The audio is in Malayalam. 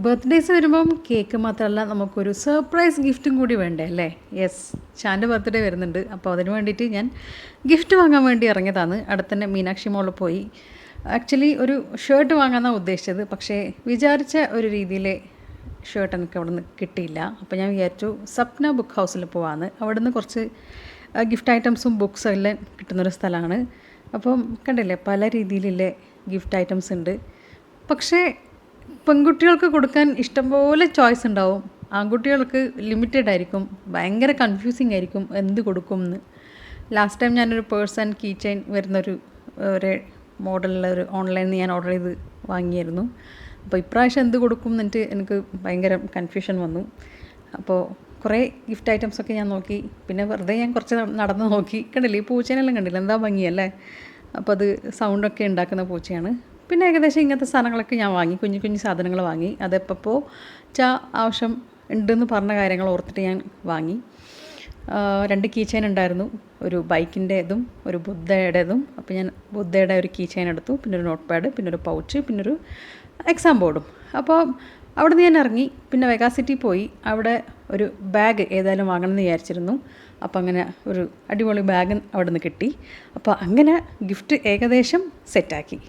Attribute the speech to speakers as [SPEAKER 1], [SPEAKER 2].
[SPEAKER 1] ബർത്ത്ഡേയ്സ് വരുമ്പം കേക്ക് മാത്രമല്ല നമുക്കൊരു സർപ്രൈസ് ഗിഫ്റ്റും കൂടി വേണ്ടേ അല്ലേ? യെസ്, ഷാൻ്റെ ബർത്ത്ഡേ വരുന്നുണ്ട്. അപ്പോൾ അതിന് വേണ്ടിയിട്ട് ഞാൻ ഗിഫ്റ്റ് വാങ്ങാൻ വേണ്ടി ഇറങ്ങിയതാണ്. അടുത്ത് തന്നെ മീനാക്ഷി മോളിൽ പോയി. ആക്ച്വലി ഒരു ഷർട്ട് വാങ്ങാനാണ് ഉദ്ദേശിച്ചത്, പക്ഷേ വിചാരിച്ച ഒരു രീതിയിലെ ഷർട്ട് എനിക്ക് അവിടെ നിന്ന് കിട്ടിയില്ല. അപ്പോൾ ഞാൻ വിചാരിച്ചു സപ്ന ബുക്ക് ഹൗസിൽ പോവാന്ന്. അവിടെ നിന്ന് കുറച്ച് ഗിഫ്റ്റ് ഐറ്റംസും ബുക്സും എല്ലാം കിട്ടുന്നൊരു സ്ഥലമാണ്. അപ്പം കണ്ടില്ലേ, പല രീതിയിലുള്ള ഗിഫ്റ്റ് ഐറ്റംസ് ഉണ്ട്. പക്ഷേ പെൺകുട്ടികൾക്ക് കൊടുക്കാൻ ഇഷ്ടംപോലെ ചോയ്സ് ഉണ്ടാവും. ആൺകുട്ടികൾക്ക് ലിമിറ്റഡ് ആയിരിക്കും, ഭയങ്കര കൺഫ്യൂസിങ് ആയിരിക്കും എന്ത് കൊടുക്കും എന്ന്. ലാസ്റ്റ് ടൈം ഞാനൊരു പേഴ്സ് ആൻഡ് കീ ചെയിൻ വരുന്നൊരു ഒരു മോഡലുള്ള ഒരു ഓൺലൈനിൽ നിന്ന് ഞാൻ ഓർഡർ ചെയ്ത് വാങ്ങിയായിരുന്നു. അപ്പോൾ ഇപ്രാവശ്യം എന്ത് കൊടുക്കും എന്നിട്ട് എനിക്ക് ഭയങ്കര കൺഫ്യൂഷൻ വന്നു. അപ്പോൾ കുറേ ഗിഫ്റ്റ് ഐറ്റംസൊക്കെ ഞാൻ നോക്കി. പിന്നെ വെറുതെ ഞാൻ കുറച്ച് നടന്ന് നോക്കി. കണ്ടില്ലേ, ഈ പൂച്ചേനെല്ലാം കണ്ടില്ല, എന്താ ഭംഗിയല്ലേ? അപ്പോൾ അത് സൗണ്ടൊക്കെ ഉണ്ടാക്കുന്ന പൂച്ചയാണ്. പിന്നെ ഏകദേശം ഇങ്ങനത്തെ സാധനങ്ങളൊക്കെ ഞാൻ വാങ്ങി, കുഞ്ഞു കുഞ്ഞു സാധനങ്ങൾ വാങ്ങി. അതെപ്പോൾ ആവശ്യം ഉണ്ടെന്ന് പറഞ്ഞ കാര്യങ്ങൾ ഓർത്തിട്ട് ഞാൻ വാങ്ങി. 2 കീ ചെയിൻ ഉണ്ടായിരുന്നു, ഒരു ബൈക്കിൻ്റെതും ഒരു ബുദ്ധയുടേതും. അപ്പോൾ ഞാൻ ബുദ്ധയുടെ ഒരു കീ ചെയിൻ എടുത്തു, പിന്നെ ഒരു നോട്ട് പാഡ്, പിന്നെ ഒരു പൗച്ച്, പിന്നെ ഒരു എക്സാം ബോർഡും. അപ്പോൾ അവിടെ നിന്ന് ഞാൻ ഇറങ്ങി. പിന്നെ മെഗാസിറ്റി പോയി. അവിടെ ഒരു ബാഗ് ഏതായാലും വാങ്ങണമെന്ന് വിചാരിച്ചിരുന്നു. അപ്പോൾ അങ്ങനെ ഒരു അടിപൊളി ബാഗ് അവിടെ നിന്ന് കിട്ടി. അപ്പോൾ അങ്ങനെ ഗിഫ്റ്റ് ഏകദേശം സെറ്റാക്കി.